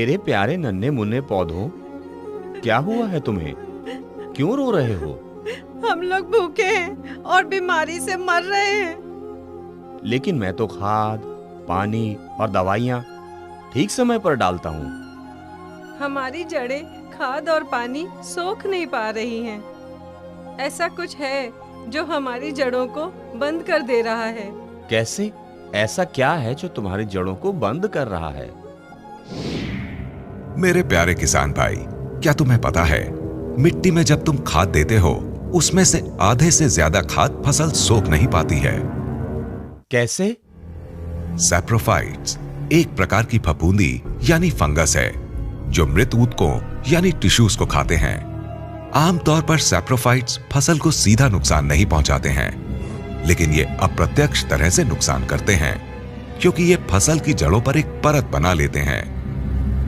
मेरे प्यारे नन्हे मुन्ने पौधों, क्या हुआ है तुम्हें? क्यों रो रहे हो? हम लोग भूखे हैं और बीमारी से मर रहे हैं। लेकिन मैं तो खाद, पानी और दवाइयाँ ठीक समय पर डालता हूँ। हमारी जड़ें खाद और पानी सोख नहीं पा रही हैं। ऐसा कुछ है जो हमारी जड़ों को बंद कर दे रहा है। कैसे? ऐसा क्या है जो तुम्हारी जड़ों को बंद कर रहा है? मेरे प्यारे किसान भाई, क्या तुम्हें पता है, मिट्टी में जब तुम खाद देते हो, उसमें से आधे से ज्यादा खाद फसल सोख नहीं पाती है। कैसे? सैप्रोफाइट्स एक प्रकार की फफूंदी यानी फंगस है जो मृत ऊतकों यानी टिश्यूज को खाते हैं। आमतौर पर सैप्रोफाइट्स फसल को सीधा नुकसान नहीं पहुंचाते हैं, लेकिन ये अप्रत्यक्ष तरह से नुकसान करते हैं क्योंकि ये फसल की जड़ों पर एक परत बना लेते हैं।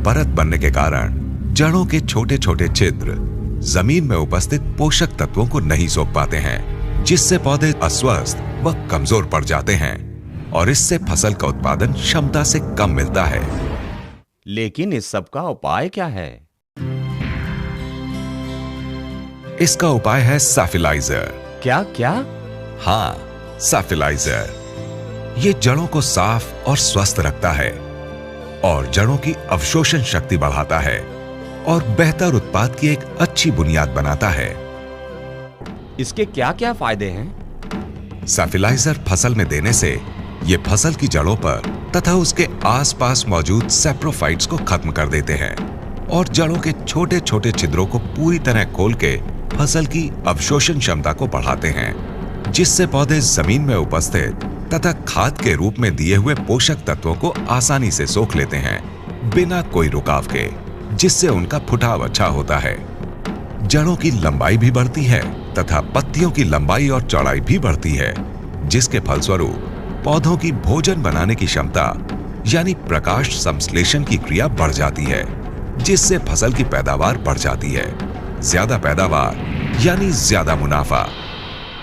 परत बनने के कारण जड़ों के छोटे छोटे छिद्र जमीन में उपस्थित पोषक तत्वों को नहीं सोख पाते हैं, जिससे पौधे अस्वस्थ व कमजोर पड़ जाते हैं और इससे फसल का उत्पादन क्षमता से कम मिलता है। लेकिन इस सब का उपाय क्या है? इसका उपाय है सैफिलाइजर। क्या क्या? हाँ, सैफिलाइजर। ये जड़ों को साफ और स्वस्थ रखता है और जड़ों की अवशोषण शक्ति बढ़ाता है और बेहतर उत्पाद की एक अच्छी बुनियाद बनाता है। इसके क्या क्या फायदे हैं? सैफिलाइजर फसल में देने से ये फसल की जड़ों पर तथा उसके आसपास मौजूद सैप्रोफाइट्स को खत्म कर देते हैं और जड़ों के छोटे छोटे छिद्रों को पूरी तरह खोल के फसल की अवशोषण क्षमता को बढ़ाते हैं, जिससे पौधे जमीन में उपस्थित तथा खाद के रूप में दिए हुए पोषक तत्वों को आसानी से सोख लेते हैं बिना कोई रुकाव के, जिससे उनका फुटाव अच्छा होता है। जड़ों की लंबाई भी बढ़ती है तथा पत्तियों की लंबाई और चौड़ाई भी बढ़ती है, जिसके फलस्वरूप पौधों की भोजन बनाने की क्षमता यानी प्रकाश संश्लेषण की क्रिया बढ़ जाती है, जिससे फसल की पैदावार बढ़ जाती है। ज्यादा पैदावार यानी ज्यादा मुनाफा।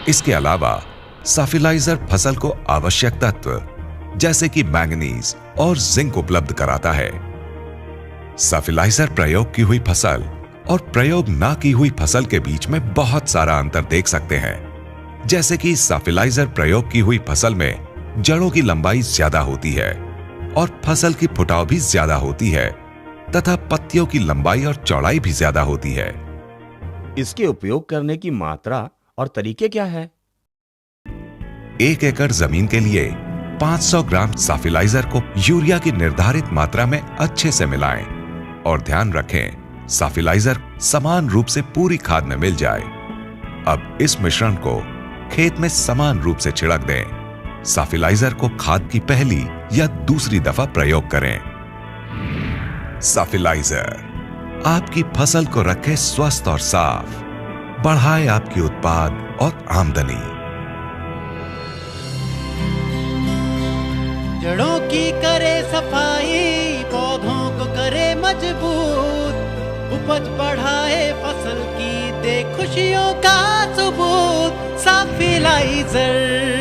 इसके अलावा सैफिलाइजर फसल को आवश्यक तत्व जैसे कि मैंगनीज और जिंक उपलब्ध कराता है। सैफिलाइजर प्रयोग की हुई फसल और प्रयोग ना की हुई फसल के बीच में बहुत सारा अंतर देख सकते हैं, जैसे कि सैफिलाइजर प्रयोग की हुई फसल में जड़ों की लंबाई ज्यादा होती है और फसल की फुटाव भी ज्यादा होती है तथा पत्तियों की लंबाई और चौड़ाई भी ज्यादा होती है। इसके उपयोग करने की मात्रा और तरीके क्या है? 1 एकड़ जमीन के लिए 500 ग्राम सैफिलाइजर को यूरिया की निर्धारित मात्रा में अच्छे से मिलाएं और ध्यान रखें सैफिलाइजर समान रूप से पूरी खाद में मिल जाए। अब इस मिश्रण को खेत में समान रूप से छिड़क दें। सैफिलाइजर को खाद की पहली या दूसरी दफा प्रयोग करें। सैफिलाइजर आपकी फसल को रखे स्वस्थ और साफ, बढ़ाए आपकी उत्पाद और आमदनी। जड़ों की करे सफाई, पौधों को करे मजबूत, उपज बढ़ाए फसल की, दे खुशियों का सबूत। सैफिलाइजर